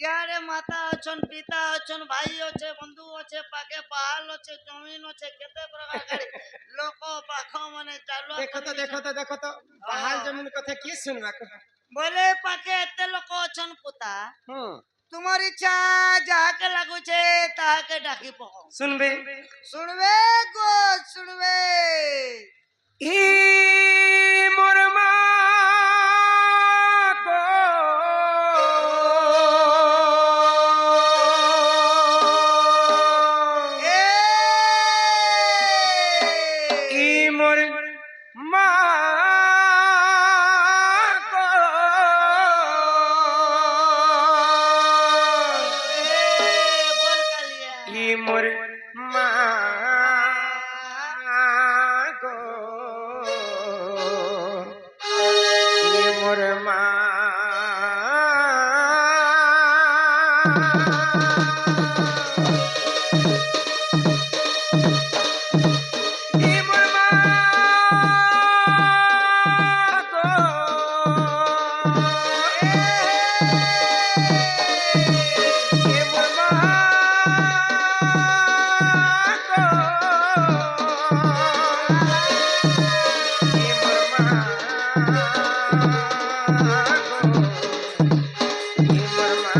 ইয়ারে মাতা অছন, পিতা অছন, ভাই আছে, বন্ধু আছে, পাকে পাহাল আছে, জমিন আছে, কেতে প্রকার গাড়ি লোক পাখ মানে চালু। দেখো তো পাহাল জমিন কথা কি শুনবা বলে পাকে এতে লোক অছন পুতা। হুম তোমার ইচ্ছা যাহাকে লাগুছে তাহাকে ডাকি পকাও। শুনবে শুনবে গো শুনবে। ই মোর মা গো ই মোর মা গো বল কালিয়া। ই মোর মা গো ই মোর মা ই মোর মা গো ই মোর মা গো ই মোর মা গো ই মোর মা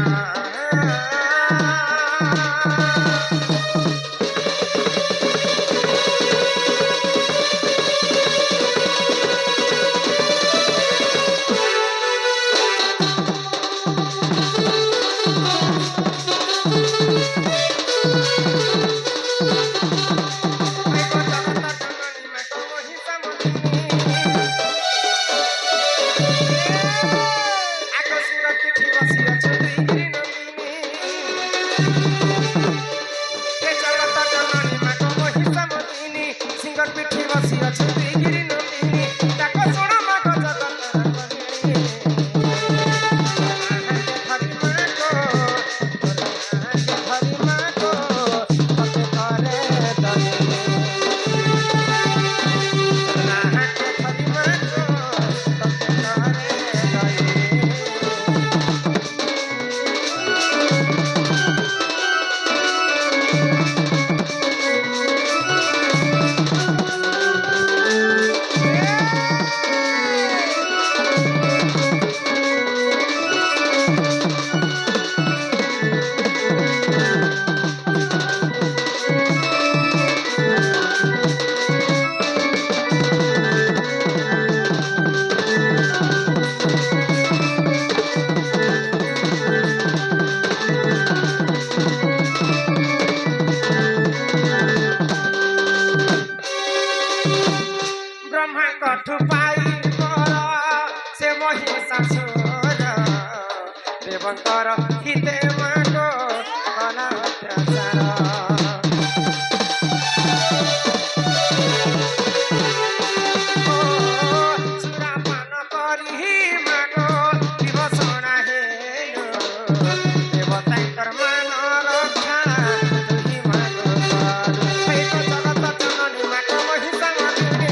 ବ୍ରହ୍ମାଙ୍କଠୁ ପାଇ କର ସେ ମହିଷାସୁର ଦେବଙ୍କର ହିତେ ମାଗ କଲା ଅତ୍ୟାଚାର ସୁରାପାନ କରି ମାଗ ବିଭଷଣା ହେଲ ଦେବତାଙ୍କର ମାନ ରକ୍ଷା ତୁହି ମାଗ ଜଗତ ଜନନୀ ମାଗ ମହିଷା ମର୍ଦିନୀ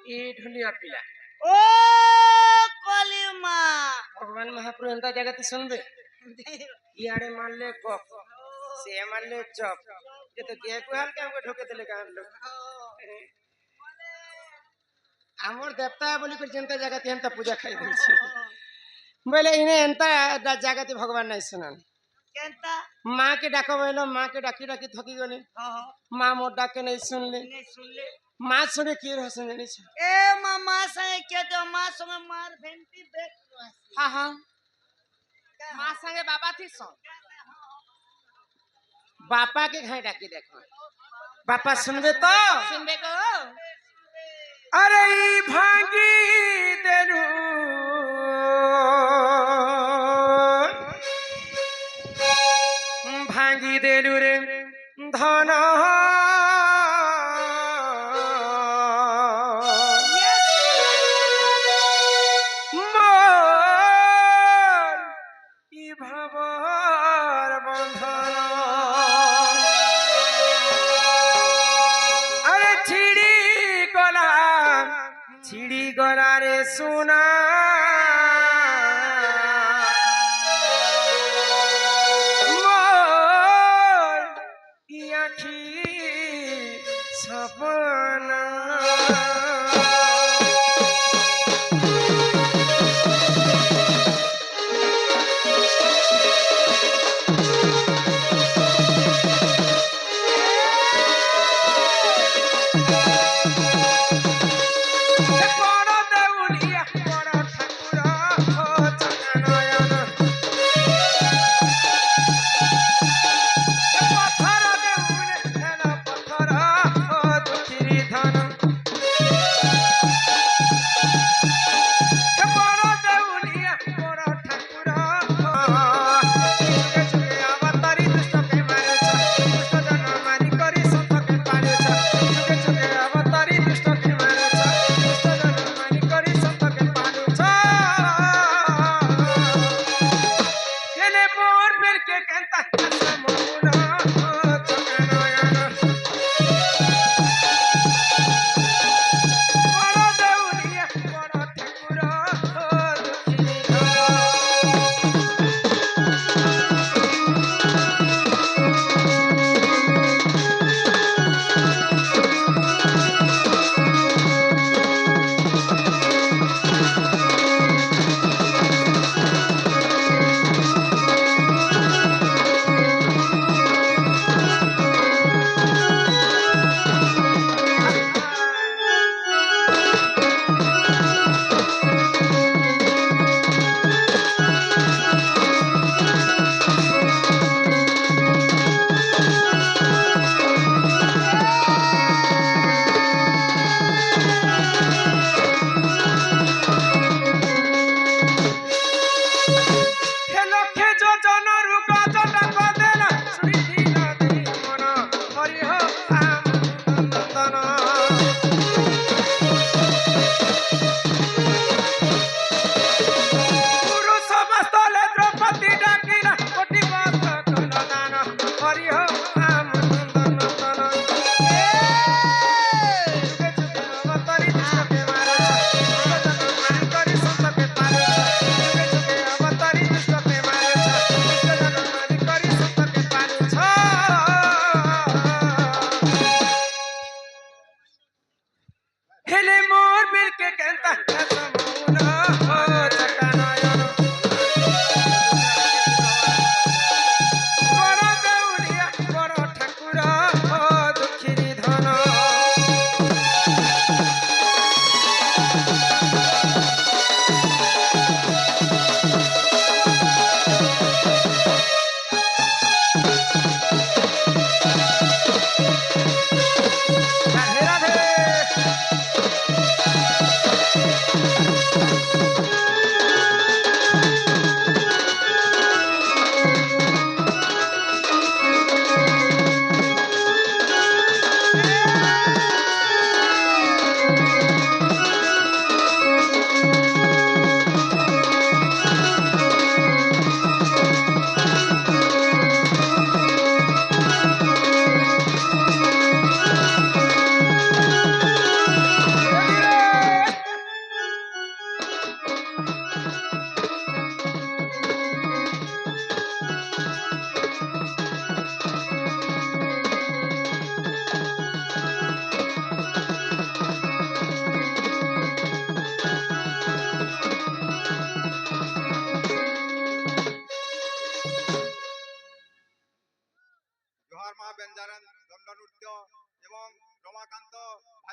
ଇ ଢୁଲିଆ ପିଲା ଓ କଲି ମା ভগবান মহাপ্রভু এন্তা জায়গাতে শুনবে ইয়াড়ে মারলে গপ সে মারলে চপ যে তো গে কুহাল কে আমাকে ঢোকে দিলে গাঁর লোক আমার দেবতা বলি করে যেন্তা জায়গাতে এন্তা পূজা খাই দিয়েছে বলে ইনে এন্তা জায়গাতে ভগবান নাই শুনান কেনতা মা কে ডাকো বললো মা কে ডাকি ডাকি থকি গলি মা মোর ডাকে নেই শুনলে নেই শুনলে মা শুনে কি রহস্য জানিস এ মা সঙ্গে কে তো মা সঙ্গে মার ভেন্টি দেখ হ্যাঁ হ্যাঁ মা সঙ্গে বাবা থিস বাপা के घाई डाकी देखो बापा सुनबे तो सुनबे को अरे ई भांगी देनु भांगी देनु रे धन मोर ई भवर बंधन अरे छिड़ी गला रे सुना मोर ई आँखी सपना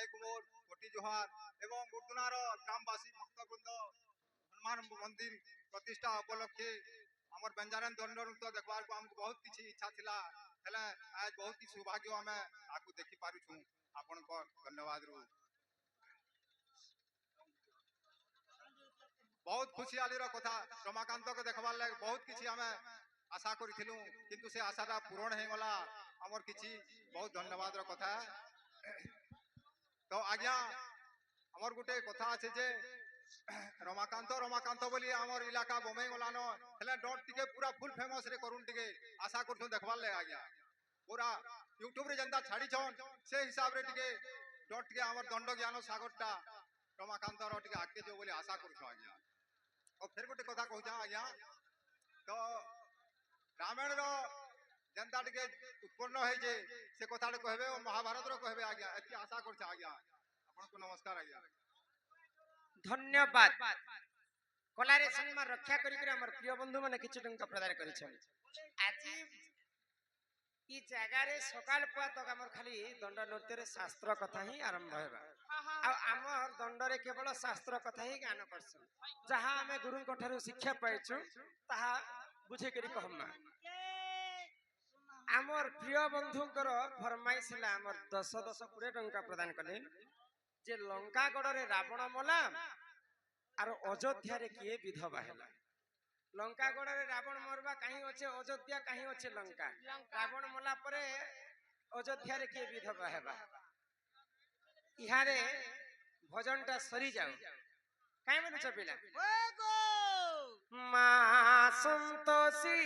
ଭାଇକୁ ମୋର କୋଟି ଜୁହାର ଏବଂ ଉର୍ଦୁନାର ଗ୍ରାମବାସୀ ଭକ୍ତବୃନ୍ଦ ହନୁମାନ ମନ୍ଦିର ପ୍ରତିଷ୍ଠା ଉପଲକ୍ଷେ ଆମର ବ୍ୟଞ୍ଜାନନ ଦଣ୍ଡ ନୃତ୍ୟ ଦେଖିବାକୁ ଆମକୁ ବହୁତ କିଛି ଇଚ୍ଛା ଥିଲା ହେଲେ ଆଜ ବହୁତ କିଛି ସୌଭାଗ୍ୟ ଆମେ ତାକୁ ଦେଖିପାରୁଛୁ ଆପଣଙ୍କ ଧନ୍ୟବାଦରୁ ବହୁତ ଖୁସିଆଲିର କଥା ରମାକାନ୍ତକୁ ଦେଖବାର୍ ଲାଗି ବହୁତ କିଛି ଆମେ ଆଶା କରିଥିଲୁ କିନ୍ତୁ ସେ ଆଶାଟା ପୂରଣ ହେଇଗଲା ଆମର କିଛି ବହୁତ ଧନ୍ୟବାଦର କଥା ତ ଆଜ୍ଞା আমার গোটে কথা আছে যে রমাকান্ত রমাকান্ত বলি আমার ইলাকা বমেই গলান হেলে ডট টিকে পুরা ফুল ফেমস রে করুন টিকে আশা করছুন দেখবার লাগে আজ্ঞা পুরা ইউটিউব রে যেনতা ছাড়িছন সে হিসাব রে টিকে ডট টিকে আমার দণ্ড জ্ঞান সাগরটা রমাকান্তর টিকে আগে যাও বলে আশা করছু আজ্ঞা ও ফের গোটে কথা কହୁছা আজ্ঞা তো রামায়ণর যেনতা টিকে উৎপন্ন হয়েছে সে কথাটা কহবে ও মহাভারতর কহবে আজ্ঞা এত আশা করছে আজ্ঞা ଆପଣଙ୍କୁ ନମସ୍କାର ଆଜ୍ଞା ଧନ୍ୟବାଦ କଲାରେ ସମ୍ମାନ ରକ୍ଷା କରିକି ଆମର ପ୍ରିୟ ବନ୍ଧୁ ମାନେ କିଛି ଟଙ୍କା ପ୍ରଦାନ କରିଛନ୍ତି ଆଜି এই জায়গাରେ সকাল পুয়া তক আমার খালি দণ্ড নৃত্যরে শাস্ত্র কথা হি আরম্ভ হেবা আর আমার দণ্ডরে কেবল শাস্ত্র কথা হি জ্ঞান করছন যাহা আমি গুরুଙ୍କ ଠାରୁ শিক্ষা পাইଛୁ তাহা বুঝে করি কহমা আমার প্রিয় বন্ধুଙ୍କର ফরমাইশ ହେଲା আমার 10 ଟଙ୍କା প্রদান কলে যে লঙ্কা গড়রে রাবণ মলা আর অযোধ্যারে কিয়ে বিধবা হেলা লঙ্কা গড়রে রাবণ মরবা কাহি আছে অযোধ্যা কাহি আছে লঙ্কা রাবণ মলা পরে অযোধ্যারে কিয়ে বিধবা হেবা ইহারে ভজনটা সরি যাও কাই বলছ পিলা মা সন্তোষী